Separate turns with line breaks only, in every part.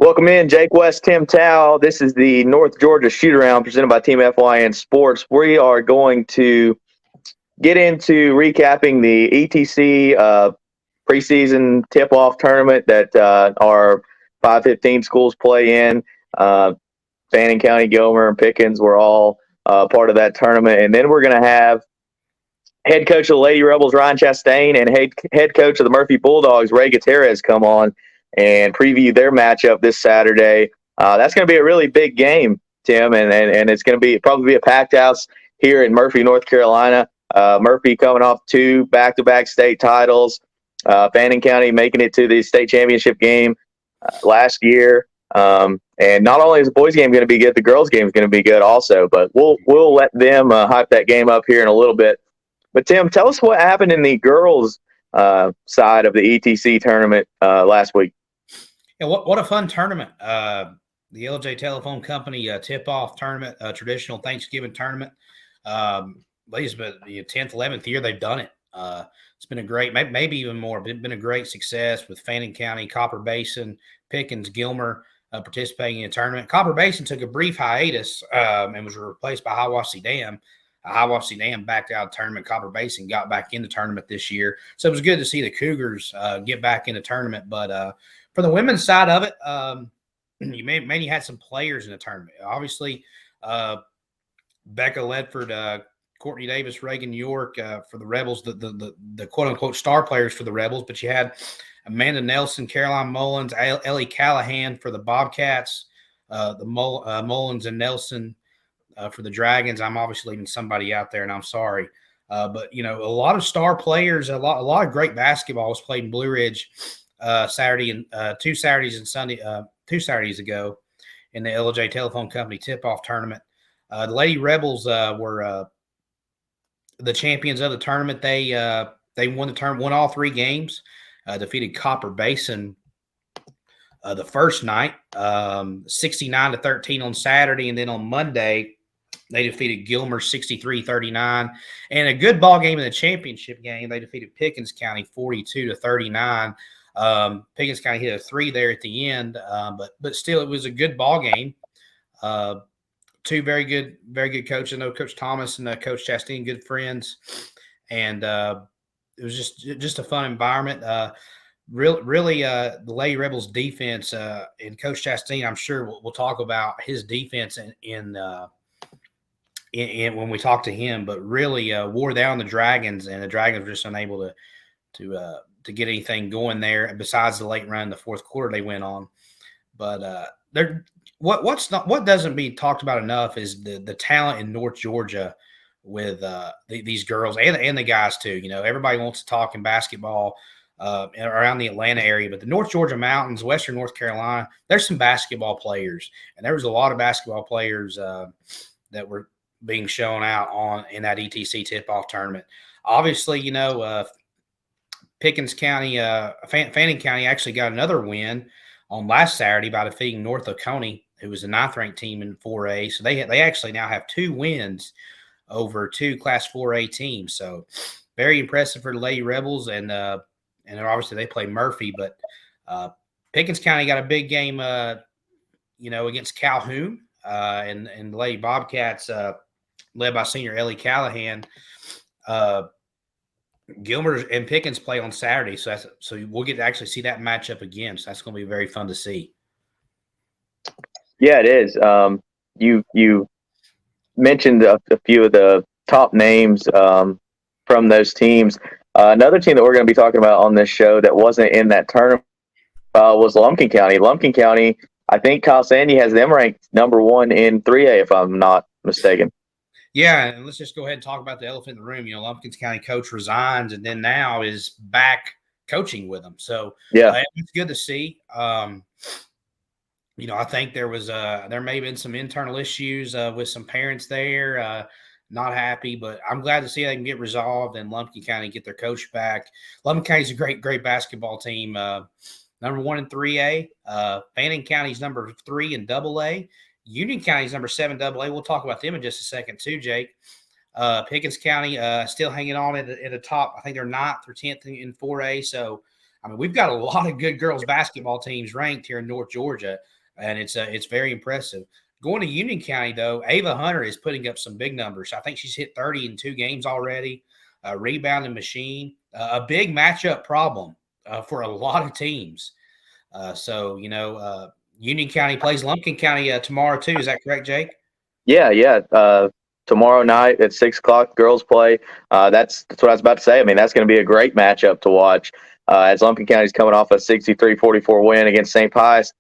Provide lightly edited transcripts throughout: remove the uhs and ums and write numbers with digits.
Welcome in, Jake West, Tim Tao. This is the North Georgia Shootaround presented by Team FYN Sports. We are going to get into recapping the ETC preseason tip-off tournament that our 515 schools play in. Fannin County, Gilmer, and Pickens were all part of that tournament. And then we're going to have head coach of the Lady Rebels, Ryan Chastain, and head coach of the Murphy Bulldogs, Ray Gutierrez, come on and preview their matchup this Saturday. That's going to be a really big game, Tim, and it's going to be probably a packed house here in Murphy, North Carolina. Murphy coming off 2 back-to-back state titles. Fannin County making it to the state championship game last year. And not only is the boys game going to be good, the girls game is going to be good also. But we'll let them hype that game up here in a little bit. But Tim, tell us what happened in the girls' side of the ETC tournament last week.
Yeah, what a fun tournament. The LJ Telephone Company tip-off tournament, traditional Thanksgiving tournament. It's been the 10th, 11th year they've done it. It's been a great, maybe even more, been a great success with Fannin County, Copper Basin, Pickens, Gilmer participating in the tournament. Copper Basin took a brief hiatus and was replaced by Hiawassee Dam. Hiawassee Dam backed out of the tournament. Copper Basin got back in the tournament this year. So it was good to see the Cougars get back in the tournament. But for the women's side of it, you mainly had some players in the tournament. Obviously, Becca Ledford, Courtney Davis, Reagan York for the Rebels, the quote-unquote star players for the Rebels. But you had Amanda Nelson, Caroline Mullins, Ellie Callahan for the Bobcats, the Mullins and Nelson for the Dragons. I'm obviously leaving somebody out there, and I'm sorry. But, a lot of star players, a lot of great basketball was played in Blue Ridge Saturday and 2 Saturdays and Sunday, 2 Saturdays ago in the LJ Telephone Company tip-off tournament. The Lady Rebels were the champions of the tournament. They won the tournament, won all 3 games, defeated Copper Basin the first night, 69-13 on Saturday, and then on Monday they defeated Gilmer 63-39, and a good ball game in the championship game. They defeated Pickens County 42-39. Pickens County hit a 3 there at the end, but still it was a good ball game. 2 very good coaches. I know Coach Thomas and Coach Chastain, good friends, and it was just a fun environment. Really, the Lady Rebels defense and Coach Chastain, I'm sure we'll talk about his defense in when we talk to him, but really wore down the Dragons, and the Dragons were just unable to get anything going there. Besides the late run, the fourth quarter they went on, but what doesn't be talked about enough is the talent in North Georgia with these girls and the guys too. Everybody wants to talk in basketball around the Atlanta area, but the North Georgia mountains, Western North Carolina, there's some basketball players, and there was a lot of basketball players that were being shown out in that ETC tip-off tournament. Obviously, Pickens County, Fannin County actually got another win on last Saturday by defeating North Oconee, who was the 9th-ranked team in 4A. So they actually now have 2 wins over 2 Class 4A teams. So very impressive for the Lady Rebels, and obviously they play Murphy. But Pickens County got a big game, against Calhoun, and the Lady Bobcats, led by senior Ellie Callahan. Gilmer and Pickens play on Saturday, so we'll get to actually see that matchup again. So that's going to be very fun to see.
Yeah, it is. You mentioned a few of the top names from those teams. Another team that we're going to be talking about on this show that wasn't in that tournament was Lumpkin County. Lumpkin County, I think Kyle Sandy has them ranked number 1 in 3A, if I'm not mistaken.
Yeah, and let's just go ahead and talk about the elephant in the room. Lumpkins County coach resigns and then now is back coaching with them. So yeah, it's good to see. I think there may have been some internal issues with some parents there, not happy, but I'm glad to see they can get resolved and Lumpkin County get their coach back. Lumpkin County is a great basketball team. Number 1 in 3A. Fannin County's number 3 in AA. Union County's number 7 AA. We'll talk about them in just a second too, Jake. Pickens County still hanging on at the top. I think they're 9th or 10th in 4A. So I mean, we've got a lot of good girls basketball teams ranked here in North Georgia, and it's very impressive. Going to Union County, though, Ava Hunter is putting up some big numbers. I think she's hit 30 in 2 games already. Rebounding machine, a big matchup problem for a lot of teams. Union County plays Lumpkin County tomorrow too. Is that correct, Jake?
Yeah. Tomorrow night at 6 o'clock, girls play. That's what I was about to say. I mean, that's going to be a great matchup to watch. As Lumpkin County's coming off a 63-44 win against St. Pius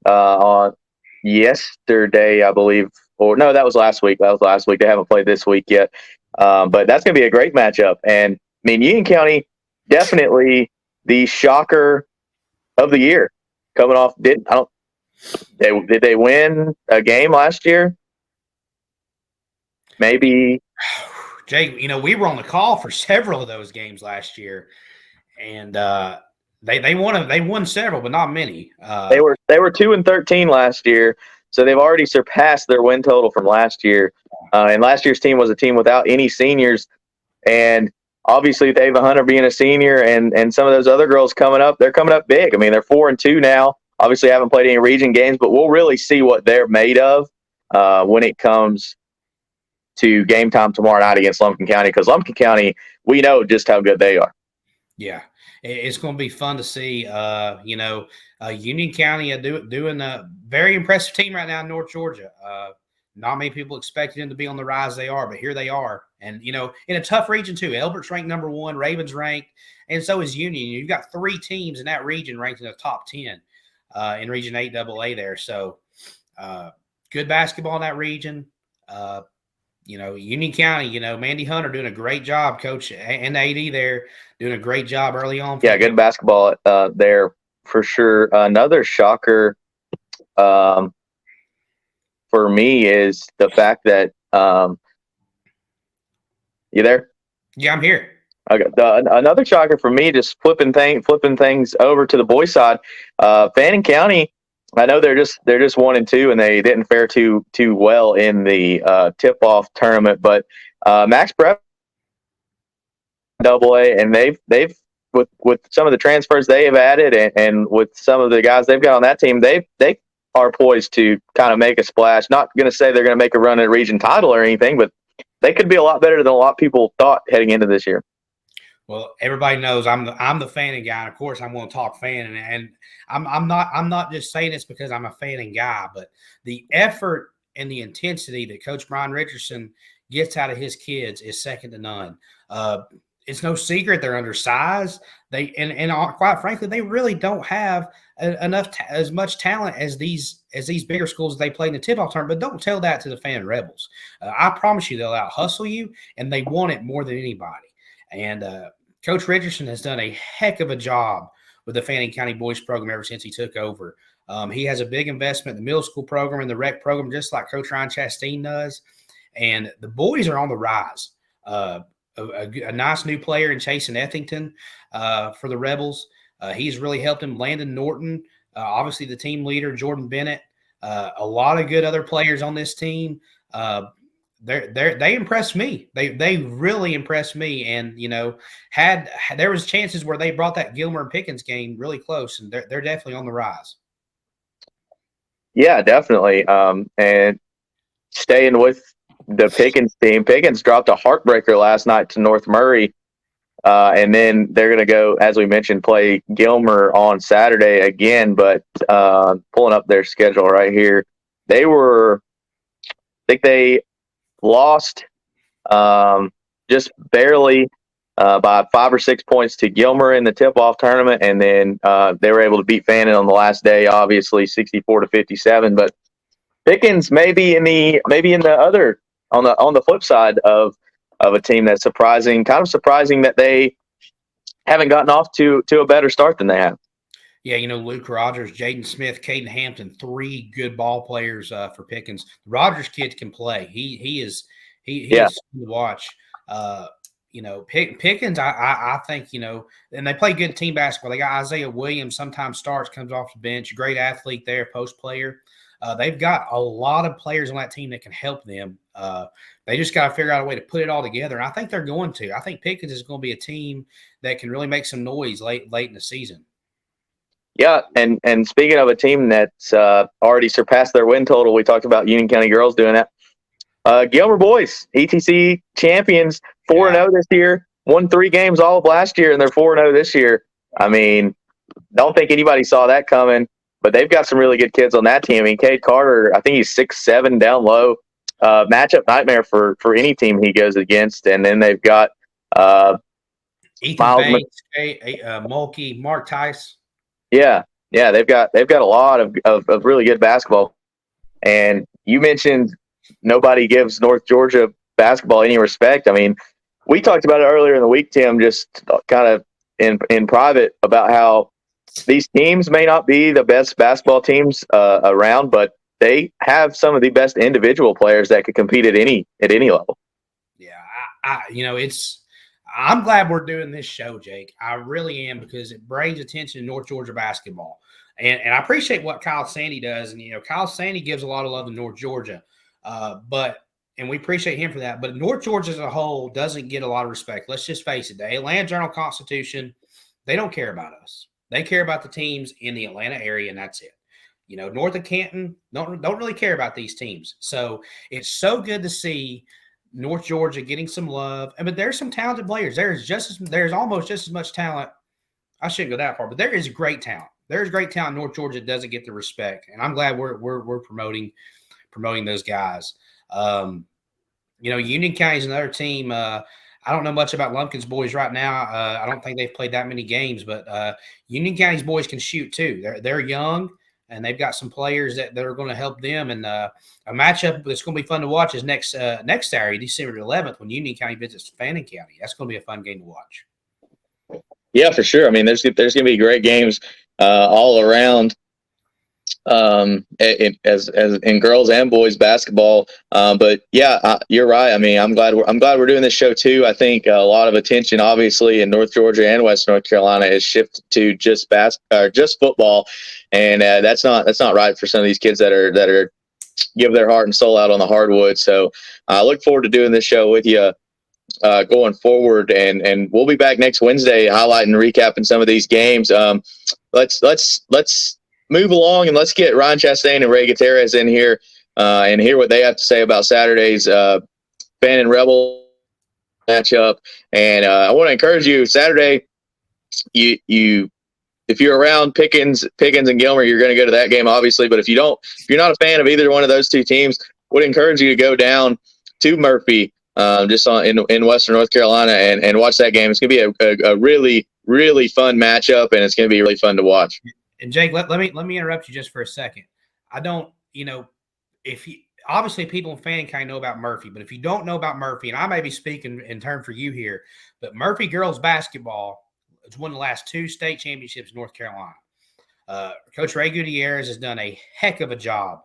on yesterday, I believe. Or no, that was last week. They haven't played this week yet. But that's going to be a great matchup. And I mean, Union County definitely the shocker of the year. Coming off, did they win a game last year? Maybe.
Jake, we were on the call for several of those games last year, and they won several, but not many.
They were 2-13 last year, so they've already surpassed their win total from last year. And last year's team was a team without any seniors, and obviously Ava Hunter being a senior, and some of those other girls coming up, they're coming up big. I mean, they're 4-2 now. Obviously, haven't played any region games, but we'll really see what they're made of when it comes to game time tomorrow night against Lumpkin County, because Lumpkin County, we know just how good they are.
Yeah, it's going to be fun to see. Union County doing a very impressive team right now in North Georgia. Not many people expected them to be on the rise they are, but here they are. And, in a tough region too. Elbert's ranked number 1, Ravens ranked, and so is Union. You've got 3 teams in that region ranked in the top 10 in Region 8AA there. So good basketball in that region. Union County, Mandy Hunter doing a great job, coach and AD there doing a great job early on.
Yeah, good basketball there for sure. Another shocker for me is the fact that you there?
Yeah, I'm here.
Okay. Another shocker for me, just flipping things over to the boys' side. Fannin County, I know they're just 1-2, and they didn't fare too well in the tip-off tournament. But Max Prep AA, and they've with some of the transfers they have added, and with some of the guys they've got on that team, they are poised to kind of make a splash. Not going to say they're going to make a run at a region title or anything, but they could be a lot better than a lot of people thought heading into this year.
Well, everybody knows I'm the Fannin guy, and of course I'm going to talk Fannin, and I'm not just saying this because I'm a Fannin guy, but the effort and the intensity that Coach Brian Richardson gets out of his kids is second to none. It's no secret they're undersized. And quite frankly, they really don't have as much talent as these bigger schools they play in the tip-off tournament. But don't tell that to the Fannin Rebels. I promise you, they'll out-hustle you, and they want it more than anybody. And Coach Richardson has done a heck of a job with the Fannin County boys program ever since he took over. He has a big investment in the middle school program and the rec program, just like Coach Ryan Chastain does. And the boys are on the rise. A nice new player in Chasen Ethington for the Rebels. He's really helped him. Landon Norton, obviously the team leader, Jordan Bennett, a lot of good other players on this team. They impressed me. They really impressed me. And, there was chances where they brought that Gilmer and Pickens game really close, and they're definitely on the rise.
Yeah, definitely. And staying with the Pickens team, Pickens dropped a heartbreaker last night to North Murray. And then they're going to go, as we mentioned, play Gilmer on Saturday again. But pulling up their schedule right here, I think they lost just barely by 5 or 6 points to Gilmer in the tip-off tournament, and then they were able to beat Fannin on the last day, obviously 64-57. But Pickens maybe in the other on the flip side of a team that's surprising that they haven't gotten off to a better start than they have.
Yeah, Luke Rogers, Jaden Smith, Caden Hampton, 3 good ball players for Pickens. The Rogers kid can play. He is fun to watch. Pickens, I think, and they play good team basketball. They got Isaiah Williams, sometimes starts, comes off the bench, great athlete there, post player. They've got a lot of players on that team that can help them. They just got to figure out a way to put it all together, and I think they're going to. I think Pickens is going to be a team that can really make some noise late in the season.
Yeah, and speaking of a team that's already surpassed their win total, we talked about Union County girls doing that. Gilmer boys, ETC champions, 4-0 this year. Won 3 games all of last year, and they're 4-0 this year. I mean, don't think anybody saw that coming, but they've got some really good kids on that team. I mean, Cade Carter, I think he's 6'7", down low. Matchup nightmare for any team he goes against. And then they've got
Ethan
Miles
Banks, Mulkey, Mark Tice.
Yeah, they've got a lot of really good basketball. And you mentioned nobody gives North Georgia basketball any respect. I mean, we talked about it earlier in the week, Tim, just kind of in private about how these teams may not be the best basketball teams around, but they have some of the best individual players that could compete at any level.
Yeah, I'm glad we're doing this show, Jake. I really am, because it brings attention to North Georgia basketball. And I appreciate what Kyle Sandy does. And, Kyle Sandy gives a lot of love to North Georgia. And we appreciate him for that. But North Georgia as a whole doesn't get a lot of respect. Let's just face it. The Atlanta Journal-Constitution, they don't care about us. They care about the teams in the Atlanta area, and that's it. North of Canton don't really care about these teams. So it's so good to see North Georgia getting some love. But there's some talented players. There's almost just as much talent. I shouldn't go that far, but there is great talent. There's great talent in North Georgia that doesn't get the respect, and I'm glad we're promoting those guys. Union County is another team. I don't know much about Lumpkin's boys right now. I don't think they've played that many games, but Union County's boys can shoot too. They're young, and they've got some players that are going to help them. And a matchup that's going to be fun to watch is next Saturday, December 11th, when Union County visits Fannin County. That's going to be a fun game to watch.
Yeah, for sure. I mean, there's going to be great games all around, as in girls and boys basketball. But yeah, you're right. I mean, I'm glad we're doing this show too. I think a lot of attention, obviously, in North Georgia and West North Carolina is shifted to just football, and that's not right for some of these kids that are give their heart and soul out on the hardwood. So I look forward to doing this show with you going forward, and we'll be back next Wednesday highlighting and recapping some of these games. Let's move along, and let's get Ryan Chastain and Ray Gutierrez in here and hear what they have to say about Saturday's Fannin Rebel matchup. And I want to encourage you, Saturday, you if you're around Pickens and Gilmer, you're going to go to that game, obviously. But if you're not a fan of either one of those two teams, would encourage you to go down to Murphy, just in Western North Carolina, and watch that game. It's going to be a really, really fun matchup, and it's going to be really fun to watch.
And Jake, let me interrupt you just for a second. I don't, obviously people in Fannin County know about Murphy, but if you don't know about Murphy, and I may be speaking in turn for you here, but Murphy girls basketball has won the last 2 state championships in North Carolina. Coach Ray Gutierrez has done a heck of a job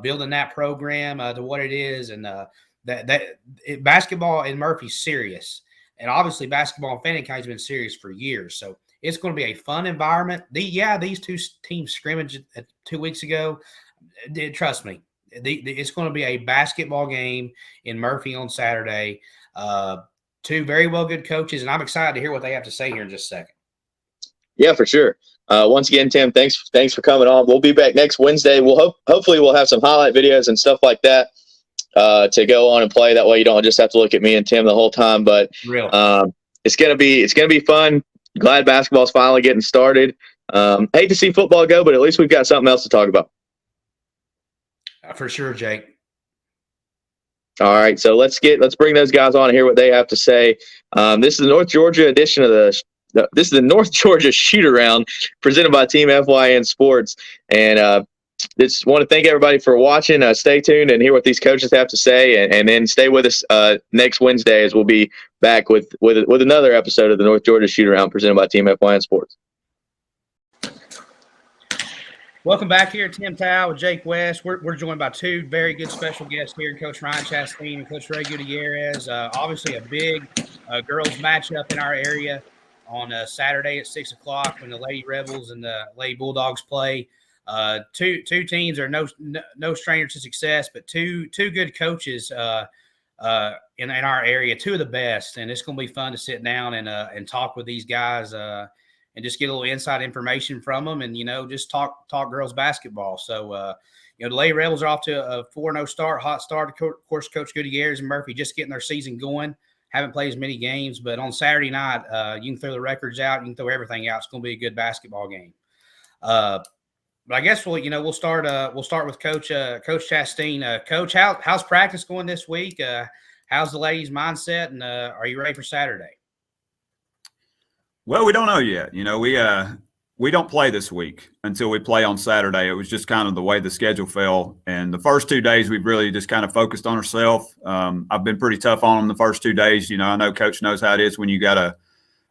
building that program to what it is, and basketball in Murphy's serious, and obviously basketball in Fannin County has been serious for years. So it's going to be a fun environment. These two teams scrimmaged 2 weeks ago. Trust me, it's going to be a basketball game in Murphy on Saturday. 2 very well good coaches, and I'm excited to hear what they have to say here in just a second.
Yeah, for sure. Once again, Tim, thanks for coming on. We'll be back next Wednesday. Hopefully we'll have some highlight videos and stuff like that to go on and play. That way you don't just have to look at me and Tim the whole time. But it's gonna be fun. Glad basketball's finally getting started. Hate to see football go, but at least we've got something else to talk about.
For sure, Jake.
All right, so let's bring those guys on and hear what they have to say. This is the North Georgia edition of this is the North Georgia Shootaround presented by Team FYN Sports. And just want to thank everybody for watching. Stay tuned and hear what these coaches have to say, and then stay with us next Wednesday as we'll be back with another episode of the North Georgia Shootaround presented by Team FYN Sports.
Welcome back here, Tim Tao with Jake West. We're joined by 2 very good special guests here, Coach Ryan Chastain and Coach Ray Gutierrez. Obviously a big girls matchup in our area on Saturday at 6 o'clock when the Lady Rebels and the Lady Bulldogs play. Two teams are no strangers to success, but two good coaches in our area, two of the best, and it's going to be fun to sit down and talk with these guys and just get a little inside information from them, and just talk girls basketball. So the Lady Rebels are off to a 4-0 start, hot start. Of course, Coach Gutierrez and Murphy just getting their season going. Haven't played as many games, but on Saturday night, you can throw the records out, you can throw everything out. It's going to be a good basketball game. But I guess we'll start with Coach Chastain. Coach, how's practice going this week? How's the ladies' mindset, and are you ready for Saturday?
Well, we don't know yet. We don't play this week until we play on Saturday. It was just kind of the way the schedule fell. And the first 2 days, we've really just kind of focused on ourselves. I've been pretty tough on them the first 2 days. I know Coach knows how it is when you got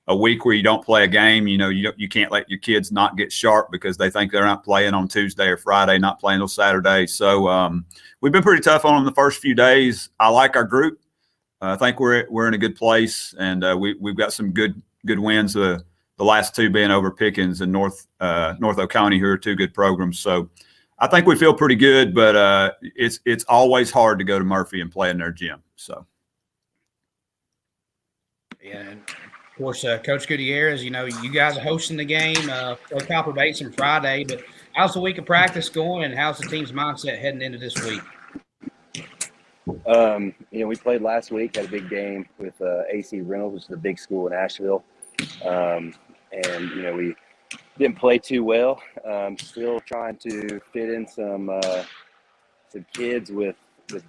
a week where you don't play a game. You can't let your kids not get sharp because they think they're not playing on Tuesday or Friday, not playing till Saturday. So we've been pretty tough on them the first few days. I like our group. I think we're in a good place, and we've got some good wins. The last two being over Pickens and North County, who are two good programs. So I think we feel pretty good, but it's always hard to go to Murphy and play in their gym. So
yeah, and of course, Coach Gutierrez, you guys are hosting the game for Copper Basin Friday. But how's the week of practice going, and how's the team's mindset heading into this week?
We played last week, had a big game with AC Reynolds, which is a big school in Asheville. And we didn't play too well. Still trying to fit in some kids with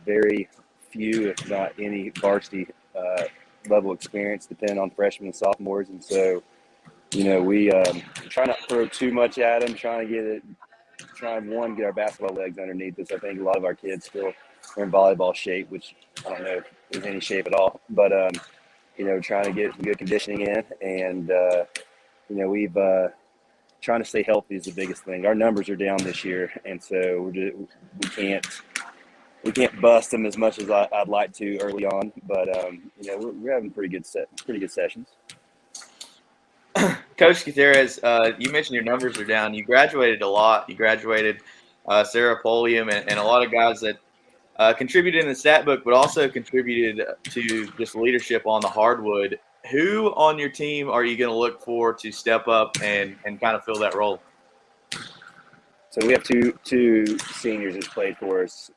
very few, if not any, varsity level experience, depending on freshmen and sophomores. And so, we try not to throw too much at them, trying to get our basketball legs underneath us. I think a lot of our kids still are in volleyball shape, which I don't know if there's any shape at all, but trying to get some good conditioning in, and we've trying to stay healthy is the biggest thing. Our numbers are down this year, and so we can't bust them as much as I'd like to early on, but we're having pretty good sessions.
Coach Gutierrez, you mentioned your numbers are down. You graduated a lot. You graduated Sarah Polium and a lot of guys that contributed in the stat book, but also contributed to just leadership on the hardwood. Who on your team are you going to look for to step up and kind of fill that role?
So we have two seniors that played for us.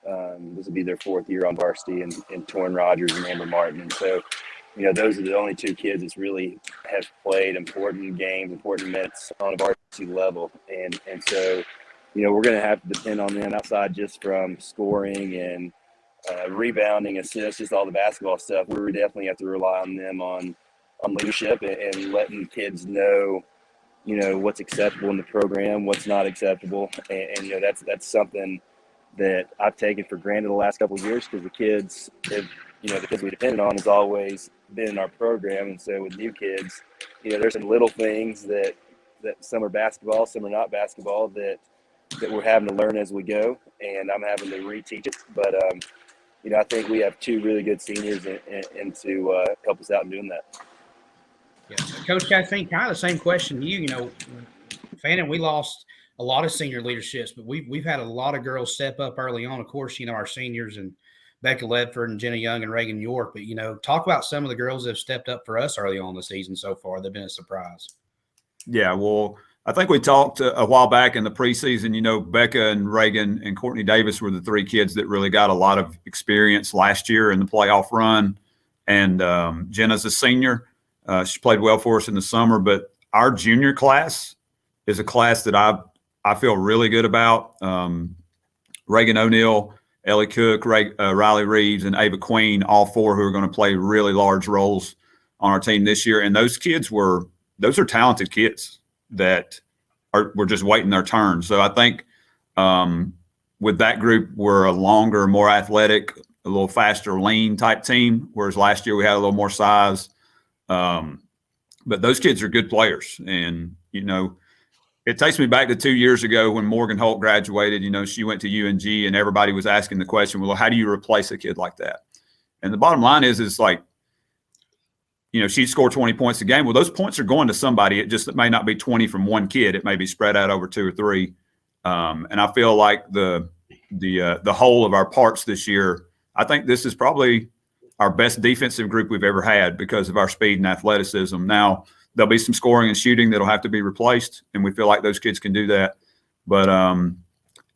This will be their fourth year on varsity, and Torrin Rogers and Amber Martin. And so, those are the only two kids that really have played important games, important minutes on a varsity level. And so, we're going to have to depend on them outside just from scoring and rebounding, assists, just all the basketball stuff. We definitely have to rely on them on leadership and letting kids know, what's acceptable in the program, what's not acceptable. And that's something that I've taken for granted the last couple of years, because the kids we depended on has always been in our program. And so with new kids, there's some little things that some are basketball, some are not basketball, that we're having to learn as we go, and I'm having to reteach it. But, I think we have two really good seniors and to help us out in doing that.
Yeah. Coach, I think kind of the same question to you. Fannin, we lost a lot of senior leaderships, but we've had a lot of girls step up early on. Of course, our seniors and Becca Ledford and Jenna Young and Reagan York. But, talk about some of the girls that have stepped up for us early on the season so far. They've been a surprise.
Yeah, well, I think we talked a while back in the preseason. Becca and Reagan and Courtney Davis were the three kids that really got a lot of experience last year in the playoff run. And Jenna's a senior. She played well for us in the summer. But our junior class is a class that I feel really good about. Reagan O'Neill, Ellie Cook, Riley Reeves, and Ava Queen, all four who are going to play really large roles on our team this year. And those are talented kids that we're just waiting their turn. So I think with that group, we're a longer, more athletic, a little faster, lean type team, whereas last year we had a little more size. But those kids are good players. And, it takes me back to 2 years ago when Morgan Holt graduated. She went to UNG, and everybody was asking the question, well, how do you replace a kid like that? And the bottom line is like, she'd score 20 points a game. Well, those points are going to somebody. It may not be 20 from one kid. It may be spread out over two or three. And I feel like the whole of our parts this year, I think this is probably our best defensive group we've ever had because of our speed and athleticism. Now, there'll be some scoring and shooting that'll have to be replaced, and we feel like those kids can do that. But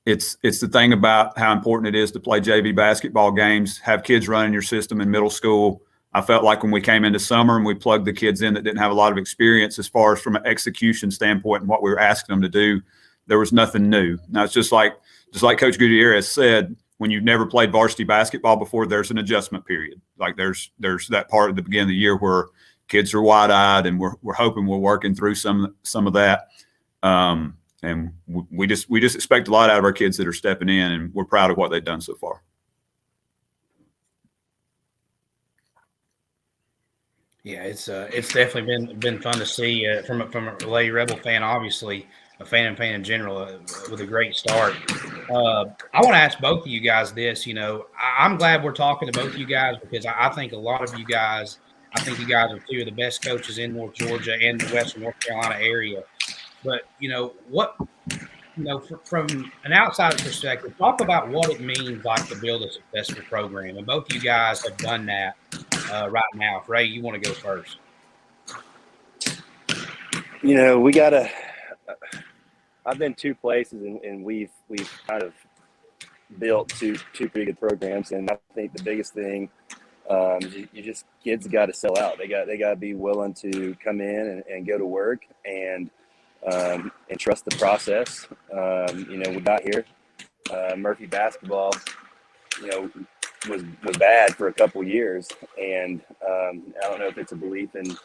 it's the thing about how important it is to play JV basketball games, have kids running your system in middle school. I felt like when we came into summer and we plugged the kids in that didn't have a lot of experience as far as from an execution standpoint and what we were asking them to do, there was nothing new. Now, it's just like Coach Gutierrez said, when you've never played varsity basketball before, there's an adjustment period. Like there's that part at the beginning of the year where kids are wide-eyed, and we're hoping we're working through some of that. And we just expect a lot out of our kids that are stepping in, and we're proud of what they've done so far.
Yeah, it's definitely been fun to see from a Lady Rebel fan, obviously a fan in general, with a great start. I want to ask both of you guys this. I'm glad we're talking to both of you guys because I think a lot of you guys, I think you guys are two of the best coaches in North Georgia and the Western North Carolina area. But from an outside perspective, talk about what it means like to build a successful program. And both of you guys have done that right now. If Ray, you want to go first?
We gotta. I've been two places, and we've kind of built two pretty good programs. And I think the biggest thing, kids got to sell out. They got to be willing to come in and go to work and trust the process. We got here. Murphy basketball, was bad for a couple years, and I don't know if it's a belief in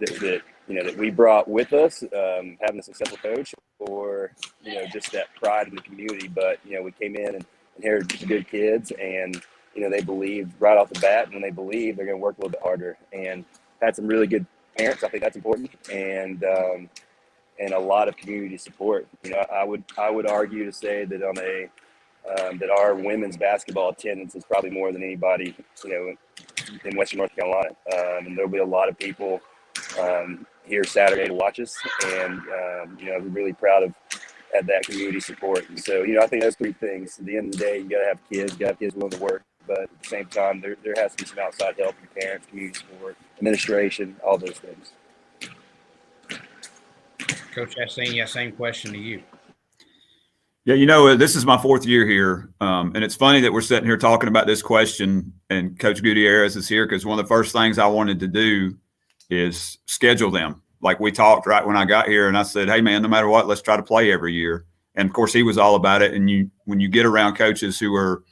that we brought with us, having a successful coach, or just that pride in the community. But we came in and inherited some good kids, and they believed right off the bat. And when they believe, they're going to work a little bit harder. And had some really good parents. I think that's important, and a lot of community support. I would argue to say that on that our women's basketball attendance is probably more than anybody in Western North Carolina. And there'll be a lot of people here Saturday to watch us, and we're really proud of had that community support. And so I think those three things. At the end of the day, you got to have kids willing to work, but at the same time, there has to be some outside help from parents, community support, administration, all those things.
Coach Chastain, same question to you.
Yeah, this is my fourth year here, and it's funny that we're sitting here talking about this question, and Coach Gutierrez is here because one of the first things I wanted to do is schedule them. Like we talked right when I got here, and I said, hey, man, no matter what, let's try to play every year. And, of course, he was all about it. And when you get around coaches who are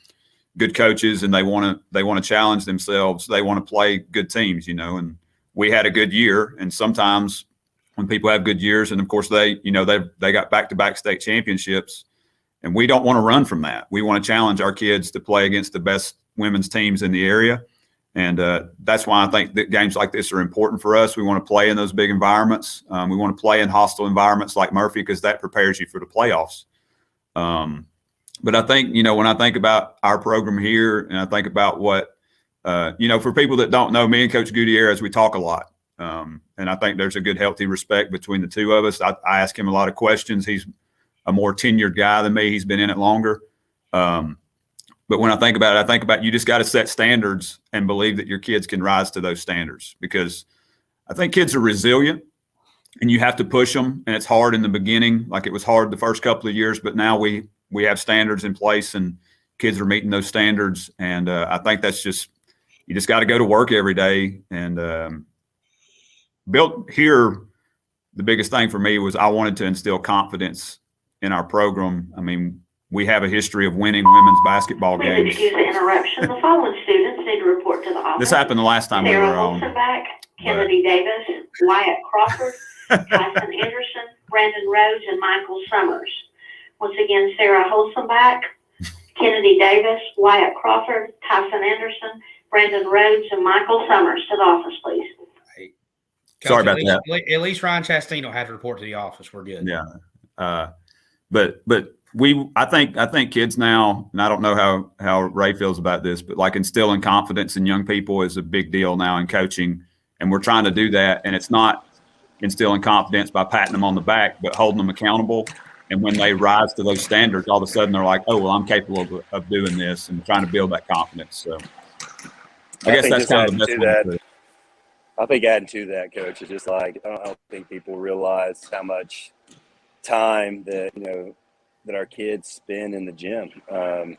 good coaches and they want to challenge themselves, they want to play good teams, and we had a good year. And sometimes when people have good years, and, of course, they got back-to-back state championships, and we don't want to run from that. We want to challenge our kids to play against the best women's teams in the area. And that's why I think that games like this are important for us. We want to play in those big environments. We want to play in hostile environments like Murphy because that prepares you for the playoffs. But I think, when I think about our program here and I think about what, for people that don't know, me and Coach Gutierrez, we talk a lot. And I think there's a good, healthy respect between the two of us. I ask him a lot of questions. He's a more tenured guy than me. He's been in it longer. But when I think about it, I think about you just got to set standards and believe that your kids can rise to those standards, because I think kids are resilient and you have to push them. And it's hard in the beginning, like it was hard the first couple of years, but now we have standards in place and kids are meeting those standards. And I think that's you just got to go to work every day. And built here, the biggest thing for me was I wanted to instill confidence in our program. I mean, we have a history of winning women's basketball games.
Excuse the interruption. The following students need to report to the office.
This happened the last time we were on.
Sarah Holzenbach, Kennedy Davis, Wyatt Crawford, Tyson Anderson, Brandon Rhodes, and Michael Summers. Once again, Sarah Holzenbach, Kennedy Davis, Wyatt Crawford, Tyson Anderson, Brandon Rhodes, and Michael Summers to the office, please.
Hey, Coach,
sorry about that.
At least Ryan Chastain don't have to report to the office. We're good.
Yeah. But I think kids now, and I don't know how Ray feels about this, but like instilling confidence in young people is a big deal now in coaching. And we're trying to do that. And it's not instilling confidence by patting them on the back, but holding them accountable And when they rise to those standards, all of a sudden they're like, oh, well, I'm capable of doing this, and trying to build that confidence. So I guess
think
that's
just
kind of the
adding
best
to
way to
that,
put it.
I think adding to that, Coach, is just like I don't think people realize how much time that our kids spend in the gym. I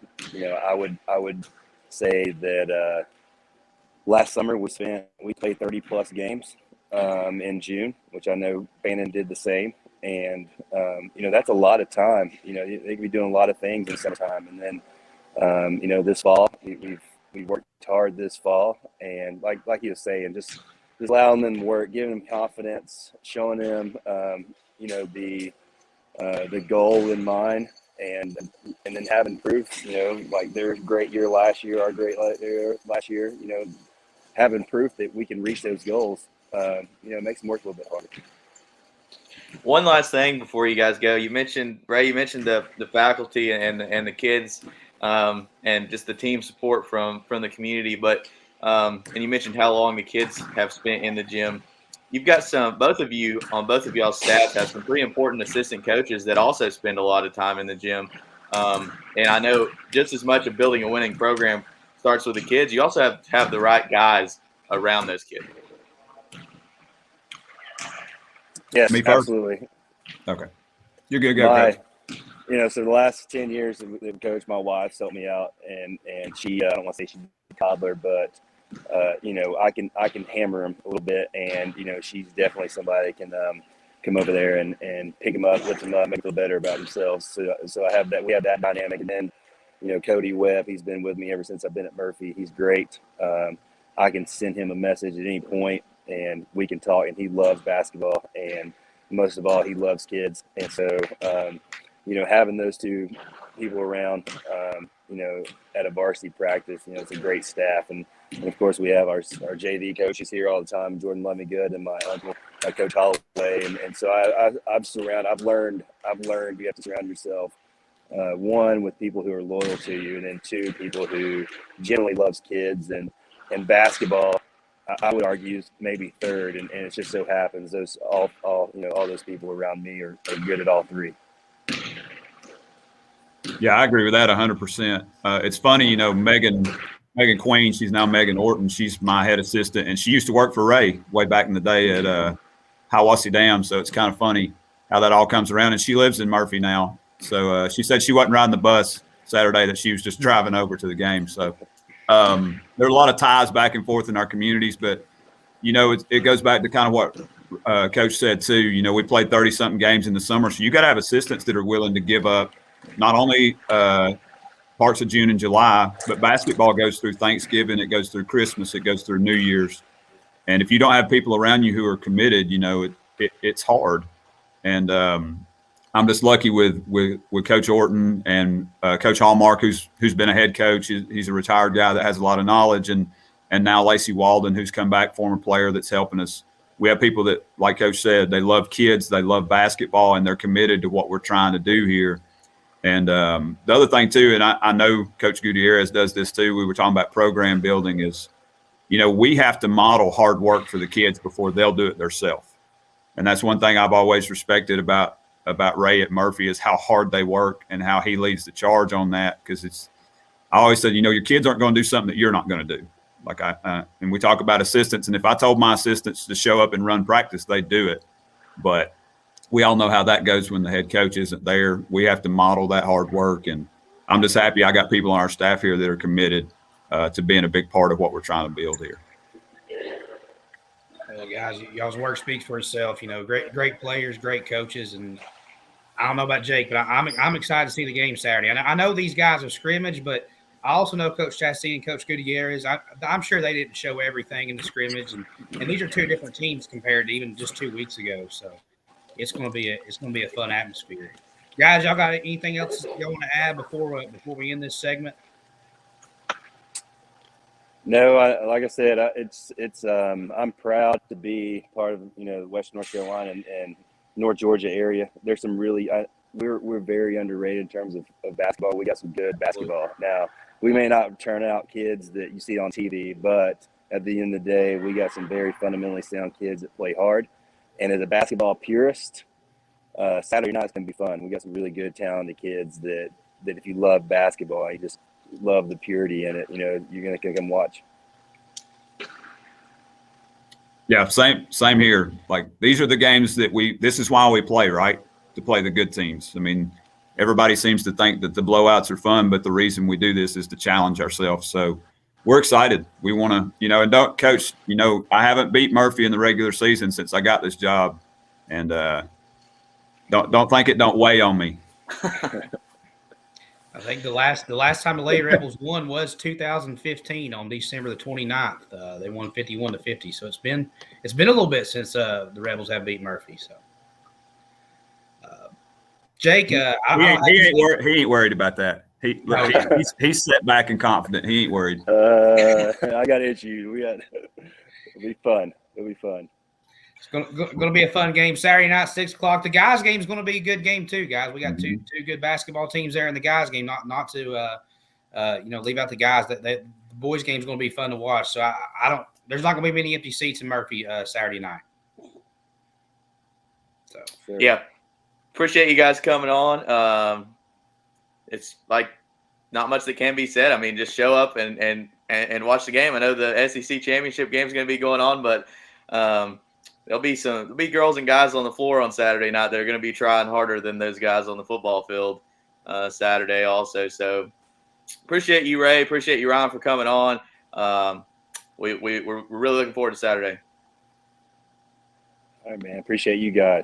would say that last summer we played 30 plus games in June, which I know Fannin did the same. And that's a lot of time. They could be doing a lot of things in summertime, and then this fall we've worked hard this fall, and like you were saying, just allowing them to work, giving them confidence, showing them the goal in mind, and then having proof, like their great year last year, our great year last year, having proof that we can reach those goals, makes them work a little bit harder.
One last thing before you guys go, you mentioned the faculty and the kids, and just the team support from the community, but and you mentioned how long the kids have spent in the gym. You've got both of y'all's staffs have some pretty important assistant coaches that also spend a lot of time in the gym. And I know just as much of building a winning program starts with the kids. You also have to have the right guys around those kids.
Yes,
Me first?
absolutely.
Okay. You're good. Go, Coach.
So the last 10 years, the coach, my wife's helped me out, and she, I don't want to say she's a toddler, but I can hammer them a little bit, and she's definitely somebody that can come over there and pick them up, lift them up, make them feel better about themselves. So I have that. We have that dynamic, and then Cody Webb, he's been with me ever since I've been at Murphy. He's great. I can send him a message at any point, and we can talk. And he loves basketball, and most of all, he loves kids. And so having those two people around, at a varsity practice, it's a great staff. And of course, we have our JV coaches here all the time, Jordan Loveygood and my uncle, Coach Holloway. And so I've learned you have to surround yourself, one, with people who are loyal to you, and then two, people who generally loves kids, and basketball, I would argue, is maybe third. And it just so happens those all those people around me are good at all three.
Yeah, I agree with that 100%. It's funny, Megan Queen, she's now Megan Orton. She's my head assistant, and she used to work for Ray way back in the day at Hiwassee Dam. So it's kind of funny how that all comes around. And she lives in Murphy now. So she said she wasn't riding the bus Saturday, that she was just driving over to the game. So there are a lot of ties back and forth in our communities, but it goes back to kind of what Coach said too. We played 30-something games in the summer, so you got to have assistants that are willing to give up not only parts of June and July, but basketball goes through Thanksgiving, it goes through Christmas, it goes through New Year's. And if you don't have people around you who are committed, it's hard. And I'm just lucky with Coach Orton and Coach Hallmark, who's been a head coach. He's a retired guy that has a lot of knowledge, and now Lacey Walden, who's come back, former player, that's helping us. We have people that, like Coach said, they love kids, they love basketball, and they're committed to what we're trying to do here. And the other thing too, and I know Coach Gutierrez does this too, we were talking about program building, is, we have to model hard work for the kids before they'll do it themselves. And that's one thing I've always respected about Ray at Murphy, is how hard they work and how he leads the charge on that. Because I always said, your kids aren't going to do something that you're not going to do. Like and we talk about assistants, and if I told my assistants to show up and run practice, they'd do it. But we all know how that goes when the head coach isn't there. We have to model that hard work, and I'm just happy I got people on our staff here that are committed to being a big part of what we're trying to build here.
Well, guys, y'all's work speaks for itself. Great players, great coaches, and I don't know about Jake, but I'm excited to see the game Saturday. I know these guys are scrimmage, but I also know Coach Chastain and Coach Gutierrez. I'm sure they didn't show everything in the scrimmage, and these are two different teams compared to even just 2 weeks ago. So it's going to be a fun atmosphere. Guys, y'all got anything else y'all want to add before we end this segment?
No, like I said, I'm proud to be part of Western North Carolina and North Georgia area. There's some really we're very underrated in terms of basketball. We got some good basketball. Now, we may not turn out kids that you see on TV, but at the end of the day, we got some very fundamentally sound kids that play hard. And as a basketball purist, Saturday night's gonna be fun. We got some really good, talented kids that if you love basketball, you just love the purity in it. You know, you're gonna come watch.
Yeah, same here. Like, these are the games that this is why we play, right? To play the good teams. I mean, everybody seems to think that the blowouts are fun, but the reason we do this is to challenge ourselves. So we're excited. We want to, and don't, Coach, I haven't beat Murphy in the regular season since I got this job. And don't think it don't weigh on me.
I think the last time the Lady Rebels won was 2015 on December the 29th. They won 51-50. So it's been a little bit since the Rebels have beat Murphy. So Jake,
he ain't worried about that. He's set back and confident. He ain't worried.
I got issues. It'll be fun. It'll be fun.
It's going to be a fun game Saturday night, 6 o'clock. The guys' game is going to be a good game too, guys. We got two good basketball teams there in the guys' game. Not to leave out the guys. That the boys' game is going to be fun to watch. So I don't. There's not going to be many empty seats in Murphy Saturday night. So
Sure.
Yeah. Appreciate you guys coming on. It's like not much that can be said. I mean, just show up and watch the game. I know the SEC championship game is going to be going on, but there'll be girls and guys on the floor on Saturday night that are going to be trying harder than those guys on the football field Saturday also. So appreciate you, Ray. Appreciate you, Ryan, for coming on. We're really looking forward to Saturday.
All right, man. Appreciate you guys.